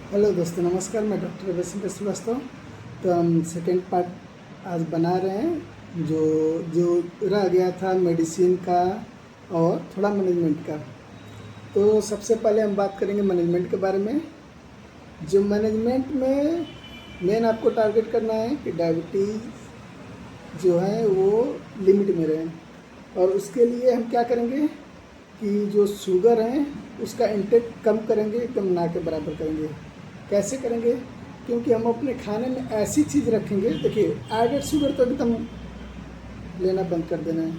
Hello दोस्तों, नमस्कार। मैं डॉक्टर वैष्णव श्रीवास्तव। तो हम सेकेंड पार्ट आज बना रहे हैं, जो जो रह गया था मेडिसिन का और थोड़ा मैनेजमेंट का। तो सबसे पहले हम बात करेंगे मैनेजमेंट के बारे में। जो मैनेजमेंट में मेन आपको टारगेट करना है कि डायबिटीज़ जो है वो लिमिट में रहे। और उसके लिए हम क्या करेंगे कि जो शुगर है उसका इंटेक कम करेंगे, एकदम ना के बराबर करेंगे। कैसे करेंगे? क्योंकि हम अपने खाने में ऐसी चीज़ रखेंगे, देखिए एडेड शुगर तो एकदम लेना बंद कर देना है,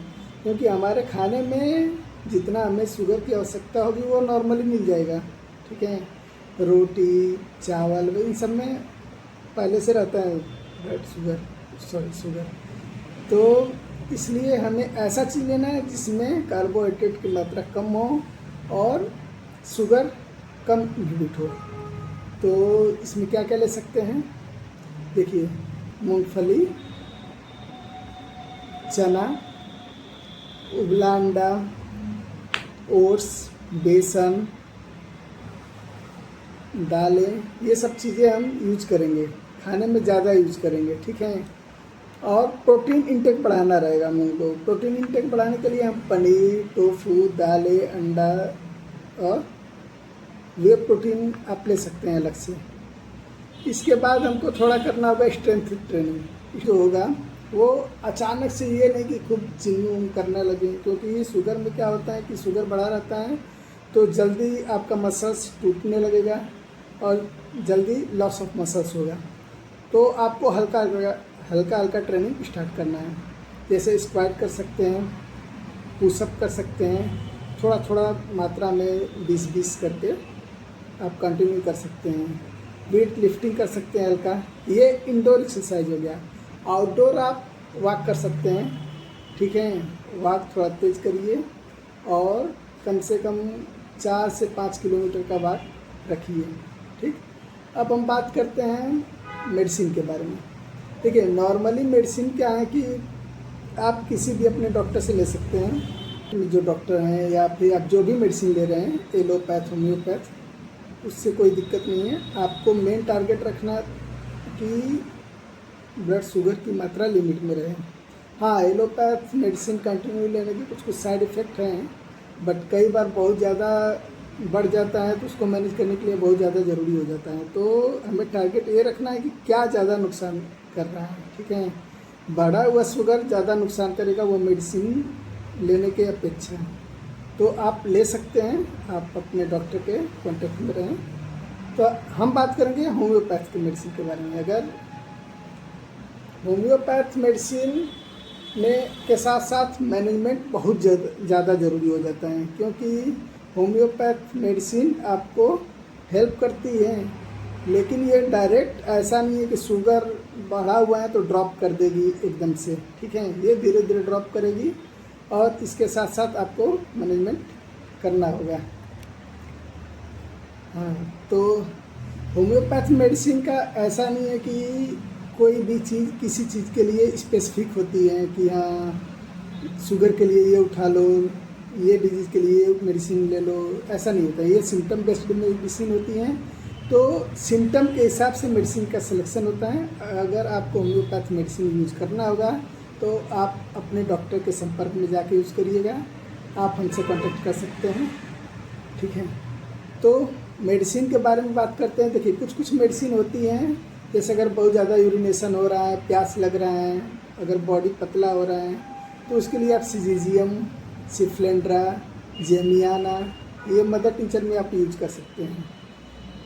क्योंकि हमारे खाने में जितना हमें शुगर की आवश्यकता होगी वो नॉर्मली मिल जाएगा। ठीक है, रोटी चावल इन सब में पहले से रहता है ब्लड शुगर। तो इसलिए हमें ऐसा चीज़ लेना है जिसमें कार्बोहाइड्रेट की मात्रा कम हो और शुगर कम इंक्लूड हो। तो इसमें क्या क्या ले सकते हैं? देखिए, मूंगफली, चना, उबला अंडा, ओट्स, बेसन, दालें, ये सब चीज़ें हम यूज करेंगे, खाने में ज़्यादा यूज करेंगे। ठीक है, और प्रोटीन इंटेक बढ़ाना रहेगा हम लोगों को। प्रोटीन इंटेक बढ़ाने के लिए हम पनीर, टोफू, दालें, अंडा और वे प्रोटीन आप ले सकते हैं अलग से। इसके बाद हमको थोड़ा करना होगा स्ट्रेंथ ट्रेनिंग। जो होगा वो अचानक से ये नहीं कि खूब जिम करने लगे, क्योंकि शुगर में क्या होता है कि शुगर बढ़ा रहता है तो जल्दी आपका मसल्स टूटने लगेगा और जल्दी लॉस ऑफ मसल्स होगा। तो आपको हल्का हल्का ट्रेनिंग स्टार्ट करना है। जैसे स्क्वाट कर सकते हैं, पुशअप कर सकते हैं, थोड़ा थोड़ा मात्रा में 20-20 करके आप कंटिन्यू कर सकते हैं। वेट लिफ्टिंग कर सकते हैं हल्का। ये इंडोर एक्सरसाइज हो गया। आउटडोर आप वॉक कर सकते हैं। ठीक है, वॉक थोड़ा तेज़ करिए और कम से कम 4 से 5 किलोमीटर का वॉक रखिए। ठीक, अब हम बात करते हैं मेडिसिन के बारे में। देखिए, नॉर्मली मेडिसिन क्या है कि आप किसी भी अपने डॉक्टर से ले सकते हैं, जो डॉक्टर हैं, या फिर आप जो भी मेडिसिन ले रहे हैं, एलोपैथ, होम्योपैथ, उससे कोई दिक्कत नहीं है। आपको मेन टारगेट रखना कि ब्लड शुगर की मात्रा लिमिट में रहे। हाँ, एलोपैथ मेडिसिन कंटिन्यू लेने के कुछ साइड इफ़ेक्ट हैं, बट कई बार बहुत ज़्यादा बढ़ जाता है तो उसको मैनेज करने के लिए बहुत ज़्यादा ज़रूरी हो जाता है। तो हमें टारगेट ये रखना है कि क्या ज़्यादा नुकसान कर रहा है। ठीक है, बढ़ा हुआ शुगर ज़्यादा नुकसान करेगा वो मेडिसिन लेने के अपेक्षा। तो आप ले सकते हैं, आप अपने डॉक्टर के कांटेक्ट में रहें। तो हम बात करेंगे होम्योपैथ की मेडिसिन के बारे में। अगर होम्योपैथ मेडिसिन में के साथ साथ मैनेजमेंट बहुत ज़्यादा ज़रूरी हो जाता है, क्योंकि होम्योपैथ मेडिसिन आपको हेल्प करती है, लेकिन ये डायरेक्ट ऐसा नहीं है कि शुगर बढ़ा हुआ है तो ड्रॉप कर देगी एकदम से। ठीक है, ये धीरे धीरे ड्रॉप करेगी और इसके साथ साथ आपको मैनेजमेंट करना होगा। हाँ, तो होम्योपैथ मेडिसिन का ऐसा नहीं है कि कोई भी चीज़ किसी चीज़ के लिए स्पेसिफिक होती है कि हाँ शुगर के लिए ये उठा लो, ये डिजीज़ के लिए मेडिसिन ले लो, ऐसा नहीं होता। ये सिम्टम बेस्ड मेडिसिन होती हैं, तो सिम्टम के हिसाब से मेडिसिन का सिलेक्शन होता है। अगर आपको होम्योपैथ मेडिसिन यूज करना होगा तो आप अपने डॉक्टर के संपर्क में जाके यूज़ करिएगा। आप हमसे कांटेक्ट कर सकते हैं। ठीक है, तो मेडिसिन के बारे में बात करते हैं। देखिए, कुछ मेडिसिन होती हैं, जैसे अगर बहुत ज़्यादा यूरिनेशन हो रहा है, प्यास लग रहा है, अगर बॉडी पतला हो रहा है, तो उसके लिए आप सिजीजियम, सिफ्लेंड्रा, जेमियाना, ये मदर टिंचर में आप यूज कर सकते हैं।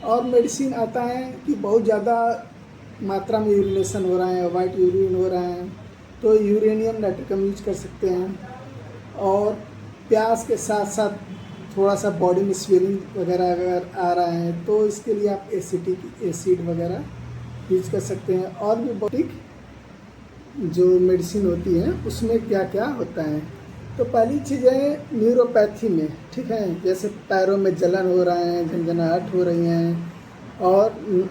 और मेडिसिन आता है कि बहुत ज़्यादा मात्रा में यूरिनेशन हो रहा है, वाइट यूरिन हो रहा है, तो यूरेनियम नाइट्रिकम यूज कर सकते हैं। और प्यास के साथ साथ थोड़ा सा बॉडी में स्वेलिंग वगैरह अगर आ रहा है तो इसके लिए आप एसिटिक एसिड वगैरह यूज कर सकते हैं। और भी बॉडिक जो मेडिसिन होती है उसमें क्या क्या होता है। तो पहली चीज़ है न्यूरोपैथी में। ठीक है, जैसे पैरों में जलन हो रहा है, झंझनाहट हो रही हैं, और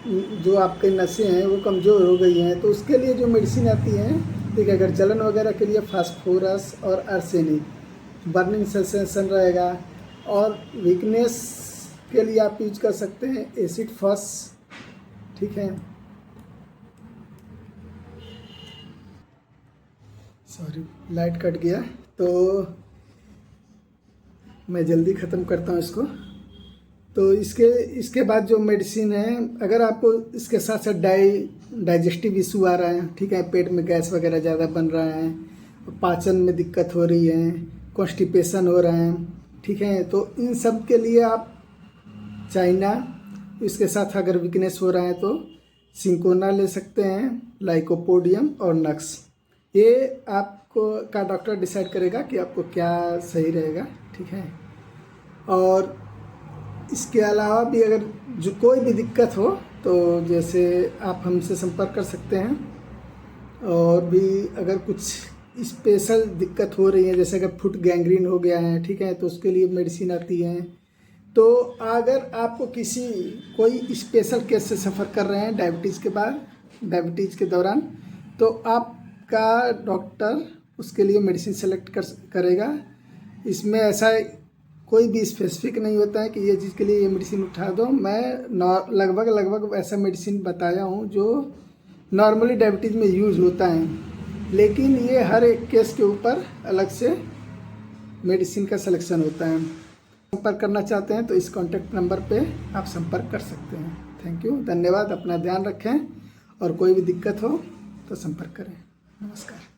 जो आपके नसें हैं वो कमज़ोर हो गई हैं, तो उसके लिए जो मेडिसिन आती हैं, ठीक है, अगर जलन वगैरह के लिए फास्फोरस और आर्सेनिक, बर्निंग सेंसेशन रहेगा, और वीकनेस के लिए आप यूज कर सकते हैं एसिड फॉस, ठीक है। सॉरी लाइट कट गया, तो मैं जल्दी ख़त्म करता हूँ इसको। तो इसके बाद जो मेडिसिन है, अगर आपको इसके साथ साथ डाइजेस्टिव इशू आ रहा है, ठीक है, पेट में गैस वगैरह ज़्यादा बन रहा है, पाचन में दिक्कत हो रही है, कॉन्स्टिपेशन हो रहा है, ठीक है, तो इन सब के लिए आप चाइना, इसके साथ अगर वीकनेस हो रहा है तो सिंकोना ले सकते हैं, लाइकोपोडियम और नक्स। ये आपको का डॉक्टर डिसाइड करेगा कि आपको क्या सही रहेगा, ठीक है। और इसके अलावा भी अगर जो कोई भी दिक्कत हो तो जैसे आप हमसे संपर्क कर सकते हैं। और भी अगर कुछ स्पेशल दिक्कत हो रही है, जैसे अगर फुट गैंग्रीन हो गया है, ठीक है, तो उसके लिए मेडिसिन आती है। तो अगर आपको कोई स्पेशल केस से सफ़र कर रहे हैं डायबिटीज़ के दौरान, तो आपका डॉक्टर उसके लिए मेडिसिन सेलेक्ट करेगा। इसमें ऐसा कोई भी स्पेसिफिक नहीं होता है कि ये चीज़ के लिए ये मेडिसिन उठा दो। मैं लगभग ऐसा मेडिसिन बताया हूँ जो नॉर्मली डायबिटीज़ में यूज़ होता है, लेकिन ये हर एक केस के ऊपर अलग से मेडिसिन का सिलेक्शन होता है। संपर्क करना चाहते हैं तो इस कॉन्टैक्ट नंबर पे आप संपर्क कर सकते हैं। थैंक यू, धन्यवाद। अपना ध्यान रखें और कोई भी दिक्कत हो तो संपर्क करें। नमस्कार।